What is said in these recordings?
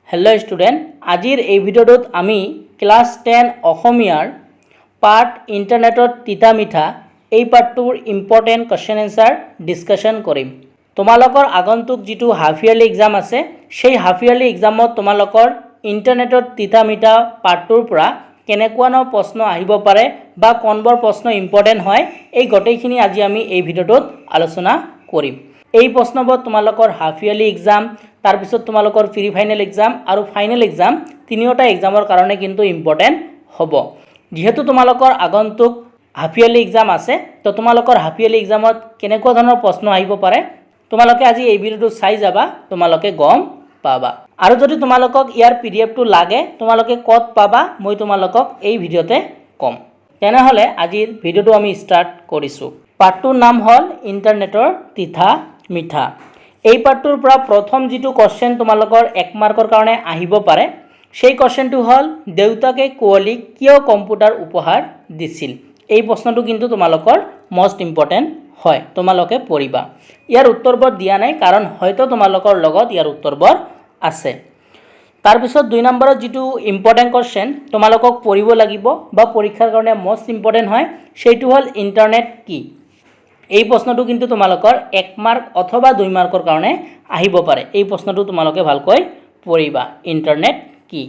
Hello student आजिर এই ভিডিওত আমি class 10 অসমীয়াৰ পাৰ্ট ইন্টাৰনেটত তিতা মিঠা এই পাৰ্টটোৰ ইম্পৰ্টেন্ট কোশ্চেন আনসাৰ ডিসকাশন কৰিম। তোমালোকৰ আগন্তুক যেটো হাফ ইয়াৰলি এক্সাম আছে সেই হাফ ইয়াৰলি এক্সামত তোমালোকৰ ইন্টাৰনেটত তিতা মিঠা পাৰ্টটোৰ পৰা কেনেকুৱানো প্ৰশ্ন আহিব পাৰে বা কোনবোৰ প্ৰশ্ন ইম্পৰ্টেন্ট হয় এই গটেইখিনি আজি আমি এই ভিডিওত আলোচনা কৰিম। এই প্ৰশ্নবোৰ তোমালোকৰ হাফ ইয়াৰলি এক্সাম तार पिছত তোমালোকৰ প্ৰি ফাইনেল एग्जाम और फाइनल एग्जाम তিনিওটা एग्जाমৰ কাৰণে কিন্তু ইম্পৰ্টেন্ট হ'ব। যেহেতু তোমালোকৰ আগন্তুক হাফ ইয়াৰলি एग्जाम আছে তো তোমালোকৰ হাফ ইয়াৰলি एग्जामত কেনেকুৱা ধৰণৰ প্ৰশ্ন আহিব পাৰে তোমালোকে আজি এই ভিডিওটো চাই যাবা, তোমালোকে গম পাবা। আৰু যদি তোমালোকক ইয়াৰ পিডিএফটো লাগে তোমালোকে ক'ত পাবা মই তোমালোকক এই ভিডিওতে কম। তেনেহলে আজিৰ ভিডিওটো আমি স্টাৰ্ট কৰিছো। পাৰ্টটোৰ নাম হ'ল ইন্টাৰনেটৰ তিতা মিঠা। এই পাৰ্টটোৰ পৰা প্ৰথম যেটো কোশ্চেন তোমালোকৰ 1 মাৰ্কৰ কাৰণে আহিব পাৰে সেই কোশ্চেনটো হ'ল দেউতাকে কোৱলীক কিয় কম্পিউটাৰ উপহাৰ দিছিল। এই প্ৰশ্নটো কিন্তু তোমালোকৰ মোস্ট ইম্পৰ্টেন্ট হয়, তোমালোকে পঢ়িবা। ইয়াৰ উত্তৰবোৰ দিয়া নাই কাৰণ হয়তো তোমালোকৰ লগত ইয়াৰ উত্তৰবোৰ আছে। তাৰ পিছত 2 নম্বৰত যেটো ইম্পৰ্টেন্ট কোশ্চেন তোমালোকক পঢ়িব লাগিব বা পৰীক্ষাৰ কাৰণে মোস্ট ইম্পৰ্টেন্ট হয় সেইটো হ'ল ইন্টাৰনেট কি। এই প্ৰশ্নটো কিন্তু তোমালোকৰ 1 মাৰ্ক অথবা 2 মাৰ্কৰ কাৰণে আহিব পাৰে। এই প্ৰশ্নটো তোমালোকে ভালকৈ পঢ়িবা, ইন্টাৰনেট কি।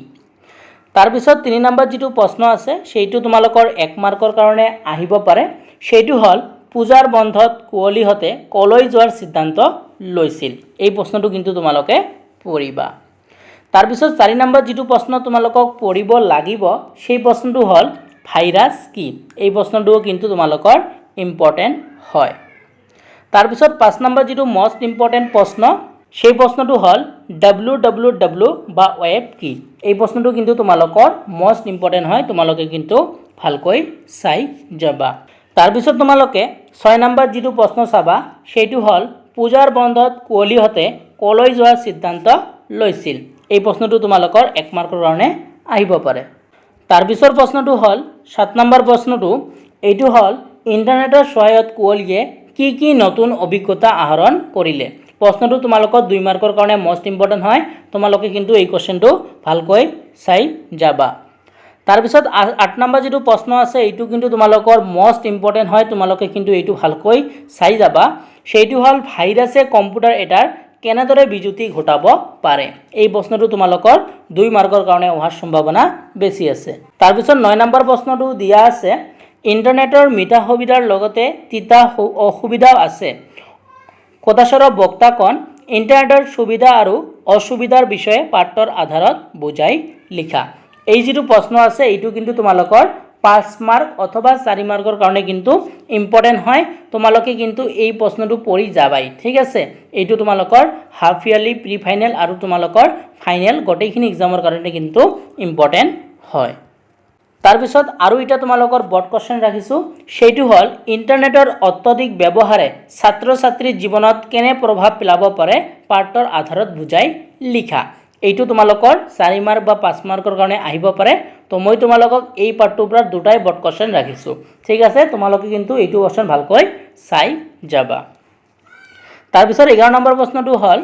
তাৰ পিছত 3 নম্বৰ যেটো প্ৰশ্ন আছে সেইটো তোমালোকৰ 1 মাৰ্কৰ কাৰণে আহিব পাৰে সেইটো হ'ল পূজাৰ বন্ধত কোৱলীহতে কলৈ যোৱাৰ সিদ্ধান্ত লৈছিল। এই প্ৰশ্নটো কিন্তু তোমালোকে পঢ়িবা। তাৰ পিছত 4 নম্বৰ যেটো প্ৰশ্ন তোমালোকক পঢ়িব লাগিব সেই প্ৰশ্নটো হ'ল ভাইৰাছ কি। এই প্ৰশ্নটো কিন্তু তোমালোকৰ ইম্পৰ্টেন্ট হয়। তাৰ পিছত 5 নম্বৰ যেটো মোস্ট ইম্পৰ্টেন্ট প্ৰশ্ন সেই প্ৰশ্নটো হল www বা ওয়েব কি। এই প্ৰশ্নটো কিন্তু তোমালোকৰ মোস্ট ইম্পৰ্টেন্ট হয়, তোমালোকে কিন্তু ভালকৈ চাই যাবা। তাৰ পিছত তোমালোকে 6 নম্বৰ যেটো প্ৰশ্ন চাবা সেইটো হল পূজাৰ বন্ধত কোৱলীহতে কলৈ যোৱাৰ সিদ্ধান্ত লৈছিল। এই প্ৰশ্নটো তোমালোকৰ 1 মাৰ্কৰ কাৰণে আহিব পাৰে। তাৰ পিছৰ প্ৰশ্নটো হল 7 নম্বৰ প্ৰশ্নটো এইটো হল ইন্টাৰনেটৰ সহায়ত কোৱলীয়ে কি নতুন অভিজ্ঞতা আহৰণ কৰিলে। প্ৰশ্নটো তোমালোকৰ 2 মাৰ্কৰ কাৰণে মোস্ট ইম্পৰ্টেন্ট হয়, তোমালোকে কিন্তু এই কোশ্চেনটো ভালকৈ চাই যাবা। তাৰ পিছত 8 নম্বৰ যেটো প্ৰশ্ন আছে এইটো কিন্তু তোমালোকৰ মোস্ট ইম্পৰ্টেন্ট হয়, তোমালোকে কিন্তু এইটো ভালকৈ চাই যাবা। সেইটো হল ভাইৰাছে কম্পিউটাৰ এটাৰ কেনেদৰে বিজুতি ঘটাব পাৰে। এই প্ৰশ্নটো তোমালোকৰ 2 মাৰ্কৰ কাৰণে অহাৰ সম্ভাৱনা বেছি আছে। তাৰ পিছত 9 নম্বৰ প্ৰশ্নটো দিয়া আছে ইন্টাৰনেটৰ মিঠা সুবিধাৰ লগতে তিতা অসুবিধাও আছে। কথাছৰ বক্তা কোন ইন্টাৰনেটৰ সুবিধা আৰু অসুবিধাৰ বিষয়ে পাঠৰ আধাৰত বুজাই লিখা। এই যেটো প্ৰশ্ন আছে এইটো কিন্তু তোমালোকৰ 5 মাৰ্ক অথবা 4 মাৰ্কৰ কাৰণে কিন্তু ইম্পৰ্টেন্ট হয়, তোমালোকে কিন্তু এই প্ৰশ্নটো পঢ়ি যাবাই, ঠিক আছে। এইটো তোমালোকৰ হাফ ইয়াৰলি প্ৰি ফাইনেল আৰু তোমালোকৰ ফাইনেল গটেইখিনি এক্সামৰ কাৰণে কিন্তু ইম্পৰ্টেন্ট হয়। তাৰ পিছত আৰু এটা তোমালোকৰ বট কোশ্চেন ৰাখিছো সেইটো হল ইন্টাৰনেটৰ অত্যধিক ব্যৱহাৰে ছাত্ৰ ছাত্ৰীৰ জীৱনত কেনে প্ৰভাৱ পেলাব পাৰে পাঠৰ আধাৰত বুজাই লিখা। এইটো তোমালোকৰ 4 মাৰ্ক বা 5 মাৰ্কৰ কাৰণে আহিব পাৰে। তো মই তোমালোকক এই পাঠটোৰ পৰা দুটাই বট কোশ্চেন ৰাখিছো, ঠিক আছে। তোমালোকে কিন্তু এইটো কোশ্চেন ভালকৈ চাই যাবা। তাৰ পিছত 11 নম্বৰ প্ৰশ্নটো হল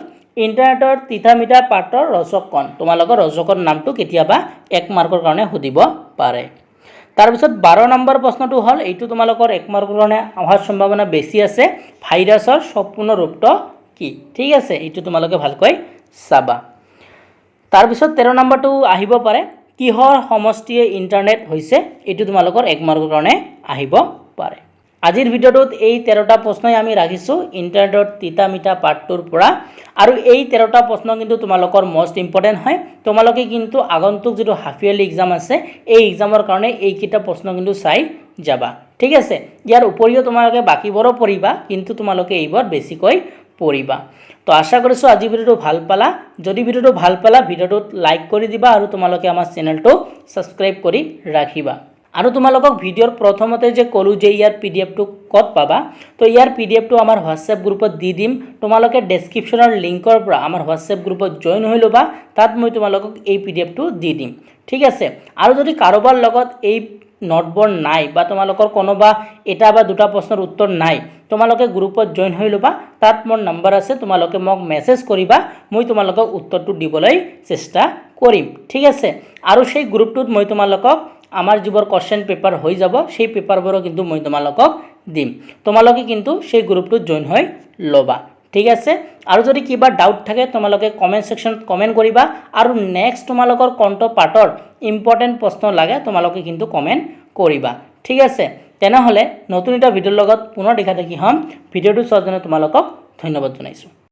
ইন্টাৰনেটৰ তিতা মিঠা পাঠৰ ৰচক কোন। তোমালোকৰ ৰচকৰ নামটো কেতিয়াবা 1 মাৰ্কৰ কাৰণে সুধিব পাৰে। তাৰ পিছত 12 নম্বৰ প্ৰশ্নটো হল এইটো তোমালোকৰ 1 মাৰ্কৰ কাৰণে অহাৰ সম্ভাৱনা বেছি আছে ভাইৰাছৰ সম্পূৰ্ণ ৰূপটো কি, ঠিক আছে। এইটো তোমালোকে ভালকৈ চাবা। তাৰ পিছত 13 নম্বৰটো আহিব পাৰে কিহৰ সমষ্টিয়ে ইন্টাৰনেট হৈছে। এইটো তোমালোকৰ 1 মাৰ্কৰ কাৰণে আহিব পাৰে। আজিৰ ভিডিওটোত এই 13টা প্ৰশ্নই আমি ৰাখিছো ইন্টাৰনেটৰ তিতা মিঠা পাঠটোৰ পৰা। আৰু এই 13টা প্ৰশ্ন কিন্তু তোমালোকৰ মোস্ট ইম্পৰ্টেন্ট হয়, তোমালোকে কিন্তু আগন্তুক যেটো হাফ ইয়াৰলি এক্সাম আছে এই এক্সামৰ কাৰণে এই কিটা প্ৰশ্ন কিন্তু চাই যাবা, ঠিক আছে। ইয়াৰ উপৰিও তোমালোকে বাকিবোৰো পঢ়িবা কিন্তু তোমালোকে এইবোৰ বেছিকৈ পঢ়িবা। তো আশা কৰিছো আজি ভিডিওটো ভাল পালা। যদি ভিডিওটো ভাল পালা ভিডিওটোত লাইক কৰি দিবা আৰু তোমালোকে আমাৰ চেনেলটো সাবস্ক্ৰাইব কৰি ৰাখিবা। আৰু তোমালোকক ভিডিওৰ প্ৰথমতে যে কলো যে ইয়াৰ পিডিএফটো ক'ত পাবা, তো ইয়াৰ পিডিএফটো আমাৰ হোৱাটসএপ গ্ৰুপত দি দিম। তোমালোকে ডেসক্ৰিপচনৰ লিংকৰ পৰা আমাৰ হোৱাটসএপ গ্ৰুপত জয়েন হৈ লবা, তাত মই তোমালোকক এই পিডিএফটো দি দিম, ঠিক আছে। আৰু যদি কাৰোবাৰ লগত এই নোটবোৰ নাই বা তোমালোকৰ কোনোবা এটা বা দুটা প্ৰশ্নৰ উত্তৰ নাই তোমালোকে গ্ৰুপত জইন হৈ ল'বা তাত মোৰ নম্বৰ আছে তোমালোকে মোক মেছেজ কৰিবা মই তোমালোকক উত্তৰটো দিবলৈ চেষ্টা কৰিম ঠিক আছে আৰু সেই গ্ৰুপটোত মই তোমালোকক আমাৰ যিবোৰ কোৱেশ্চন পেপাৰ হৈ যাব সেই পেপাৰবোৰ কিন্তু মই তোমালোকক দিম তোমালোকে কিন্তু সেই গ্ৰুপটোত জইন হৈ ল'বা ঠিক আছে আৰু যদি কিবা ডাউট থাকে তোমালোকে কমেন্ট সেকশনত কমেন্ট কৰিবা আৰু নেক্সট তোমালোকৰ কোনটো পাৰ্টৰ ইম্পৰ্টেন্ট প্ৰশ্ন লাগে তোমালোকে কিন্তু কমেন্ট কৰিবা ঠিক আছে তেনেহলে নতুন এটা ভিডিওৰ লগত পুনৰ দেখা দেখি হম ভিডিওটো চোৱাৰ কাৰণে তোমালোকক ধন্যবাদ জনাইছো